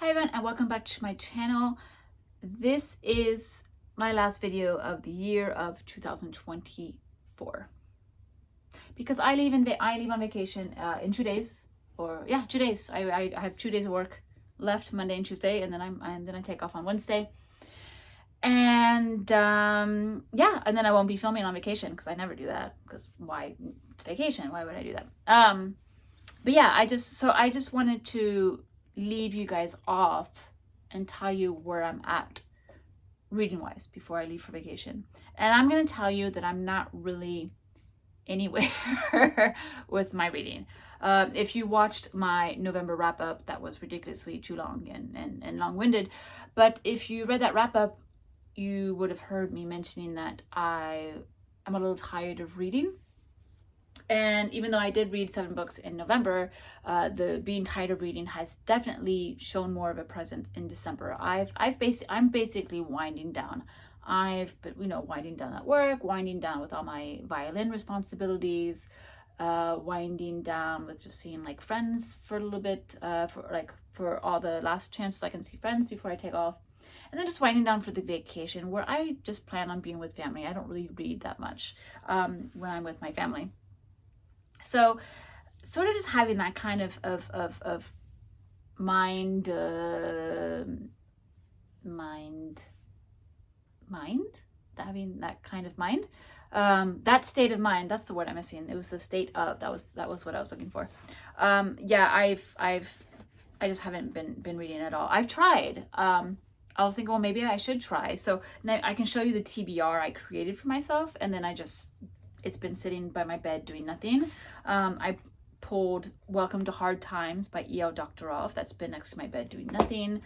Hi everyone and welcome back to my channel. This is my last video of the year of 2024 because I leave on vacation in 2 days, or 2 days. I have 2 days of work left, Monday and Tuesday, and then I take off on Wednesday. And and then I won't be filming on vacation because I never do that, because why? It's vacation, why would I do that? But yeah, I just wanted to leave you guys off and tell you where I'm at reading wise before I leave for vacation. And I'm going to tell you that I'm not really anywhere with my reading. If you watched my November wrap up, that was ridiculously too long and long-winded. But if you read that wrap up, you would have heard me mentioning that I'm a little tired of reading. And even though I did read 7 books in November, the being tired of reading has definitely shown more of a presence in December. I'm basically winding down. I've been, winding down at work, winding down with all my violin responsibilities, winding down with just seeing like friends for a little bit, for all the last chances I can see friends before I take off. And then just winding down for the vacation, where I just plan on being with family. I don't really read that much when I'm with my family. So sort of just having that kind of mind, having that kind of mind, that state of mind, that's the word I'm missing. It was the state of, that was what I was looking for. I just haven't been reading at all. I've tried. I was thinking, well, maybe I should try. So now I can show you the TBR I created for myself, and then it's been sitting by my bed doing nothing. I pulled Welcome to Hard Times by E.L. Doctorow. That's been next to my bed doing nothing.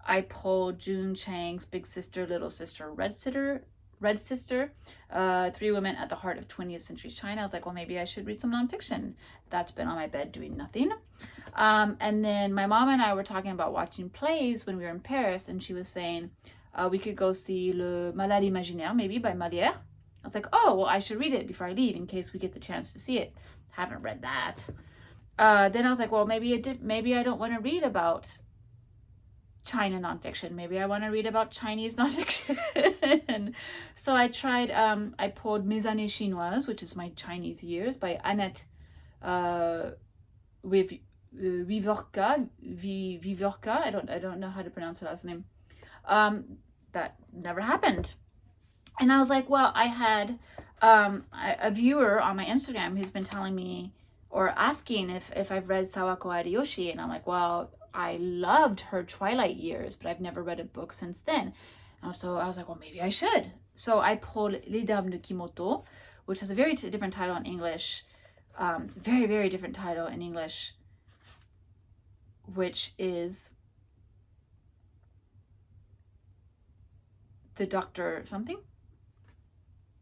I pulled June Chang's Big Sister, Little Sister, Red Sister, 3 Women at the Heart of 20th Century China. I was like, well, maybe I should read some nonfiction. That's been on my bed doing nothing. And then my mom and I were talking about watching plays when we were in Paris, and she was saying we could go see Le Malade Imaginaire, maybe, by Molière. I was like, oh, well, I should read it before I leave in case we get the chance to see it. Haven't read that. Then I was like, well, maybe I don't want to read about China nonfiction. Maybe I want to read about Chinese nonfiction. So I tried, I pulled Mes Années Chinoises, which is my Chinese years, by Annette Vivorka. I don't know how to pronounce her last name. That never happened. And I was like, well, I had a viewer on my Instagram who's been telling me or asking if I've read Sawako Ariyoshi. And I'm like, well, I loved her Twilight years, but I've never read a book since then. And so I was like, well, maybe I should. So I pulled Les Dames de Kimoto, which has a very different title in English. Very, very different title in English, which is The Doctor something.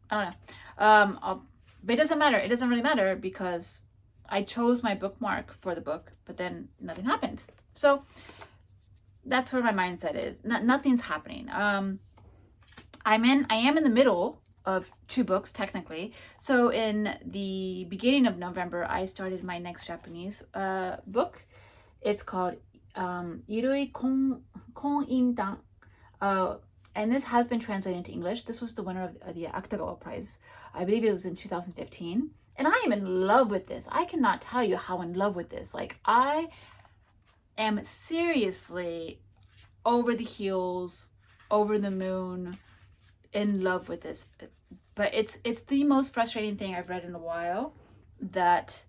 I don't know. But it doesn't matter. It doesn't really matter because I chose my bookmark for the book, but then nothing happened. So that's where my mindset is. Nothing's happening. I am in the middle of 2 books technically. So in the beginning of November, I started my next Japanese book. It's called異類婚姻譚. And this has been translated into English. This was the winner of the Akutagawa Prize. I believe it was in 2015. And I am in love with this. I cannot tell you how in love with this. Like, I am seriously over the heels, over the moon, in love with this. But it's the most frustrating thing I've read in a while, that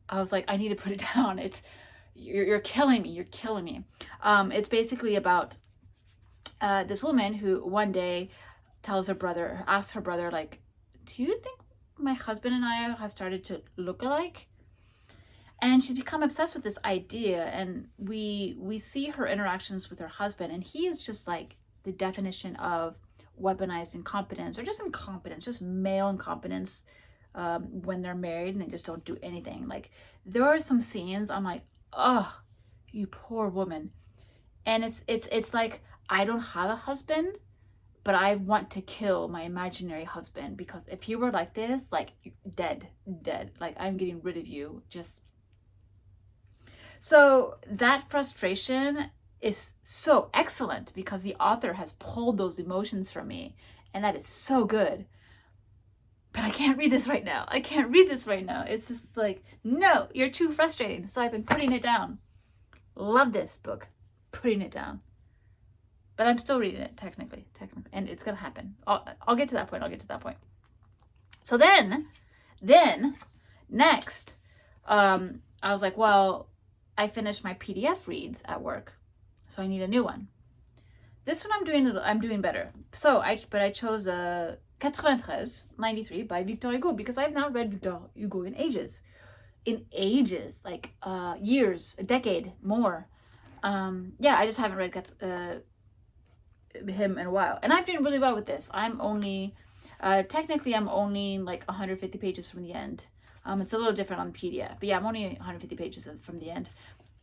I was like, I need to put it down. You're killing me. You're killing me. It's basically about this woman who one day asks her brother, like, do you think my husband and I have started to look alike? And she's become obsessed with this idea, and we see her interactions with her husband, and he is just like the definition of weaponized incompetence, or just incompetence, just male incompetence when they're married and they just don't do anything. Like, there are some scenes I'm like, oh, you poor woman. And it's like, I don't have a husband, but I want to kill my imaginary husband, because if he were like this, like, dead, like, I'm getting rid of you. So that frustration is so excellent because the author has pulled those emotions from me, and that is so good. But I can't read this right now. I can't read this right now. It's just like, no, you're too frustrating. So I've been putting it down. Love this book. Putting it down. But I'm still reading it, technically. And it's going to happen. I'll get to that point. So then, next, I was like, well, I finished my PDF reads at work. So I need a new one. This one I'm doing better. So I chose Quatrevingt-treize, 93 by Victor Hugo, because I've now read Victor Hugo in ages, like years, a decade, more. I just haven't read him in a while, and I've done really well with this. I'm only like 150 pages from the end. It's a little different on PDF, but yeah, I'm only 150 pages from the end.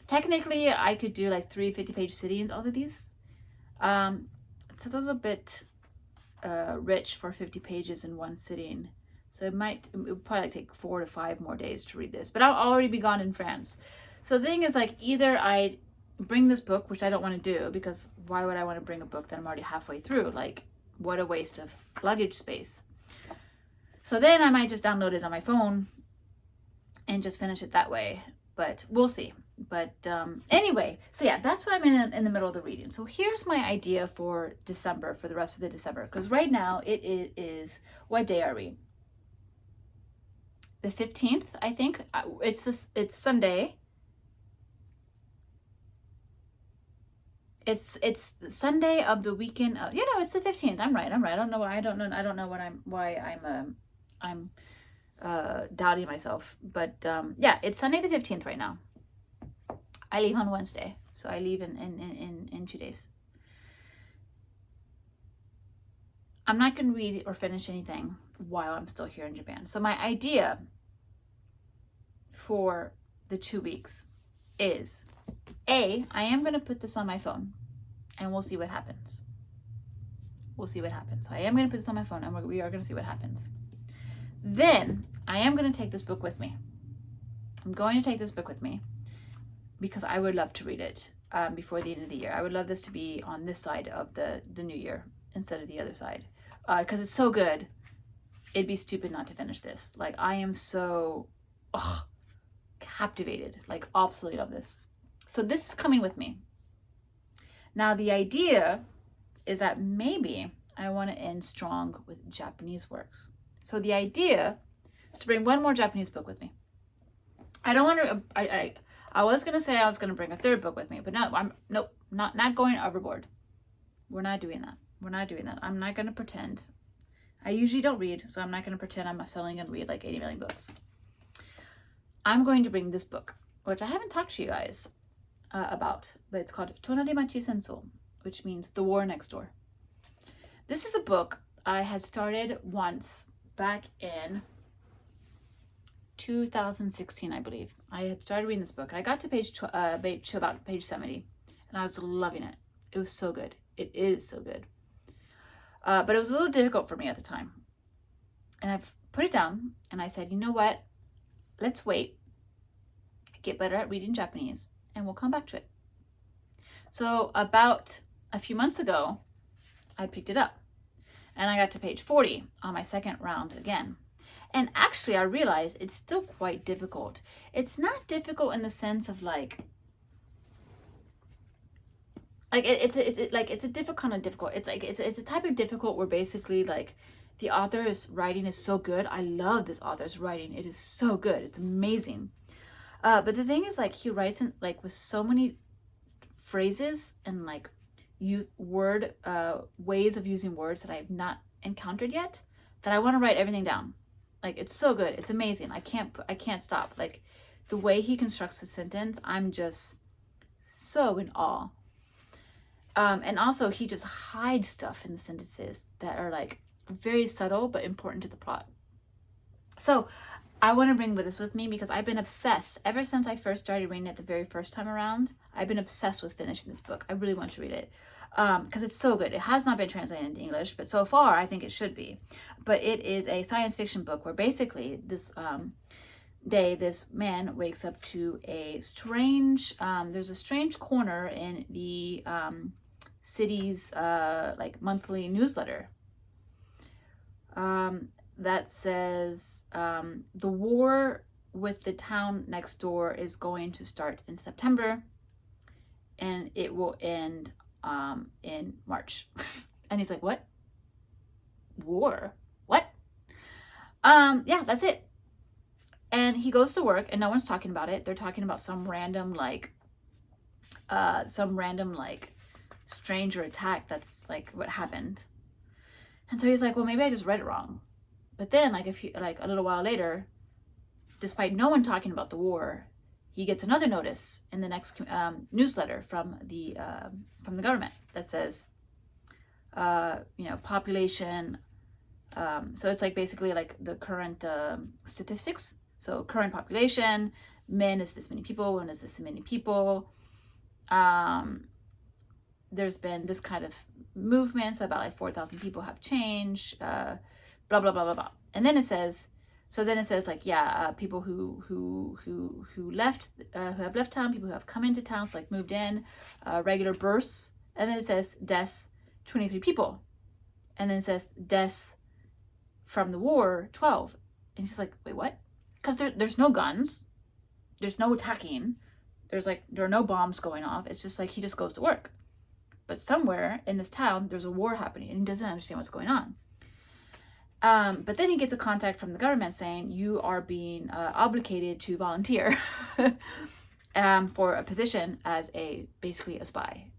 Technically, I could do like 3 50-page sittings out of these. It's a little bit rich for 50 pages in one sitting, so it would probably take 4 to 5 more days to read this, but I'll already be gone in France. So the thing is, like, either I bring this book, which I don't want to do, because why would I want to bring a book that I'm already halfway through? Like, what a waste of luggage space. So then I might just download it on my phone and just finish it that way, but we'll see. But anyway, so yeah, that's what I'm in the middle of the reading. So here's my idea for December, for the rest of the December, because right now it is, what day are we? The 15th, I think. It's Sunday. It's Sunday of the weekend. It's the 15th. I'm right. I don't know why I'm doubting myself. But it's Sunday the 15th right now. I leave on Wednesday, so I leave in 2 days. I'm not going to read or finish anything while I'm still here in Japan. So my idea for the 2 weeks is, I am going to put this on my phone, and we'll see what happens. I am going to put this on my phone, and we are going to see what happens. Then I am going to take this book with me. Because I would love to read it before the end of the year. I would love this to be on this side of the new year instead of the other side. Because it's so good. It'd be stupid not to finish this. Like, I am so captivated. Like, absolutely love this. So this is coming with me. Now, the idea is that maybe I want to end strong with Japanese works. So the idea is to bring one more Japanese book with me. I don't want to... I was going to say I was going to bring a third book with me, but nope, not going overboard. We're not doing that. I'm not going to pretend. I usually don't read, so I'm not going to pretend I'm suddenly going to read like 80 million books. I'm going to bring this book, which I haven't talked to you guys about, but it's called To Nari町戦争, which means The War Next Door. This is a book I had started once back in 2016, I believe. I had started reading this book, and I got to about page 70, and I was loving it. It was so good. It is so good. But it was a little difficult for me at the time. And I've put it down, and I said, you know what? Let's wait, get better at reading Japanese, and we'll come back to it. So about a few months ago, I picked it up, and I got to page 40 on my second round again. And actually, I realized it's still quite difficult. It's not difficult in the sense of it's a difficult kind of difficult. It's a type of difficult where basically like the author's writing is so good. I love this author's writing. It is so good. It's amazing. But the thing is, like, he writes in like with so many phrases and like ways of using words that I have not encountered yet, that I want to write everything down. Like, it's so good. It's amazing. I can't stop. Like, the way he constructs the sentence, I'm just so in awe. And also, he just hides stuff in the sentences that are like very subtle but important to the plot. So I want to bring this with me because I've been obsessed ever since I first started reading it the very first time around. I've been obsessed with finishing this book. I really want to read it because it's so good. It has not been translated into English, but so far I think it should be. But it is a science fiction book where basically this day, this man wakes up to a strange, there's a strange corner in the city's like monthly newsletter that says the war with the town next door is going to start in September and it will end in March. And he's like, what? War? What? Yeah, that's it. And he goes to work and no one's talking about it. They're talking about some random stranger attack that's like what happened. And so he's like, well, maybe I just read it wrong. But then like a little while later, despite no one talking about the war, he gets another notice in the next newsletter from the government that says, population. So it's like basically like the current statistics. So current population, men is this many people, women is this many people. There's been this kind of movement, so about like 4,000 people have changed, blah, blah, blah, blah, blah. And then it says, like, people who left, who have left town, people who have come into town, so like moved in, regular births. And then it says deaths, 23 people. And then it says deaths from the war, 12. And she's like, wait, what? Because there's no guns, there's no attacking, there are no bombs going off. It's just like he just goes to work. But somewhere in this town, there's a war happening and he doesn't understand what's going on. But then he gets a contact from the government saying you are being obligated to volunteer for a position as basically a spy.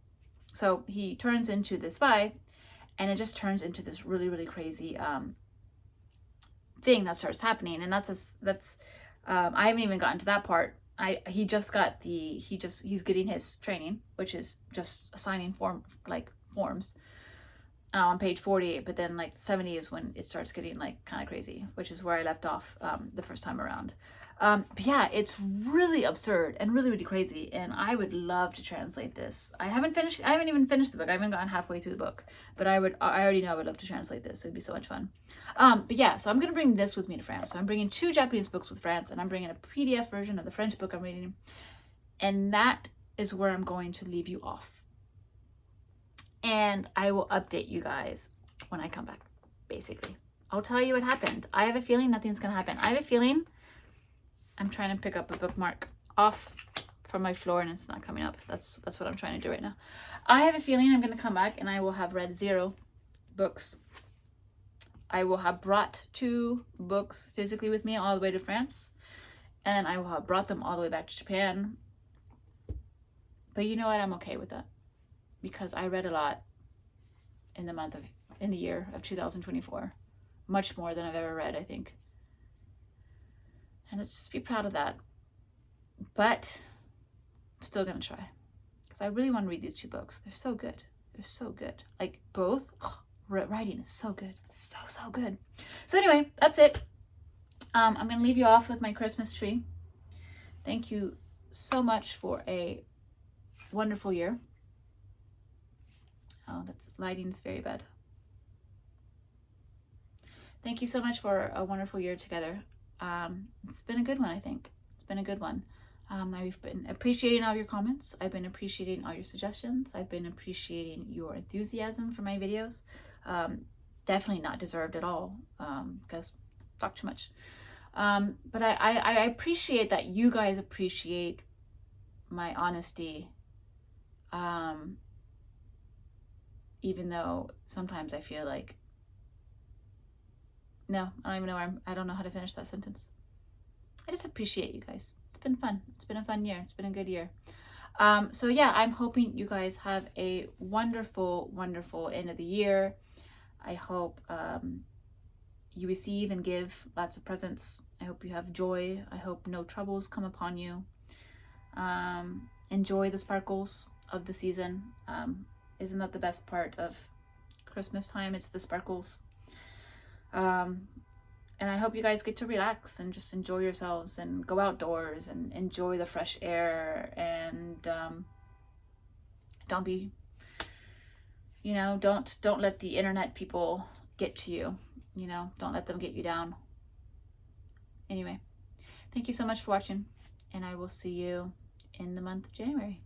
So he turns into the spy and it just turns into this really, really crazy thing that starts happening. And I haven't even gotten to that part. He's getting his training, which is just signing forms on page 48, but then like 70 is when it starts getting like kind of crazy, which is where I left off the first time around. But yeah, it's really absurd and really, really crazy. And I would love to translate this. I haven't even finished the book. I haven't gotten halfway through the book, but I already know I would love to translate this. It'd be so much fun. But yeah, so I'm going to bring this with me to France. So I'm bringing 2 Japanese books with France and I'm bringing a PDF version of the French book I'm reading. And that is where I'm going to leave you off. And I will update you guys when I come back, basically. I'll tell you what happened. I have a feeling nothing's going to happen. I have a feeling I'm trying to pick up a bookmark off from my floor and it's not coming up. That's what I'm trying to do right now. I have a feeling I'm going to come back and I will have read 0 books. I will have brought 2 books physically with me all the way to France. And I will have brought them all the way back to Japan. But you know what? I'm okay with that. Because I read a lot in the year of 2024. Much more than I've ever read, I think. And let's just be proud of that. But I'm still going to try. Because I really want to read these 2 books. They're so good. They're so good. Like both. Writing is so good. So good. So anyway, that's it. I'm going to leave you off with my Christmas tree. Thank you so much for a wonderful year. Oh, lighting's very bad. Thank you so much for a wonderful year together. It's been a good one, I think. It's been a good one. I've been appreciating all your comments. I've been appreciating all your suggestions. I've been appreciating your enthusiasm for my videos. Definitely not deserved at all, because I talk too much. But I appreciate that you guys appreciate my honesty. Even though sometimes I feel like, no, I don't even know I don't know how to finish that sentence. I just appreciate you guys. It's been fun. It's been a fun year. It's been a good year. So yeah, I'm hoping you guys have a wonderful, wonderful end of the year. I hope you receive and give lots of presents. I hope you have joy. I hope no troubles come upon you. Enjoy the sparkles of the season. Isn't that the best part of Christmas time? It's the sparkles. And I hope you guys get to relax and just enjoy yourselves and go outdoors and enjoy the fresh air and don't be, don't let the internet people get to you. Don't let them get you down. Anyway, Thank you so much for watching, and I will see you in the month of January.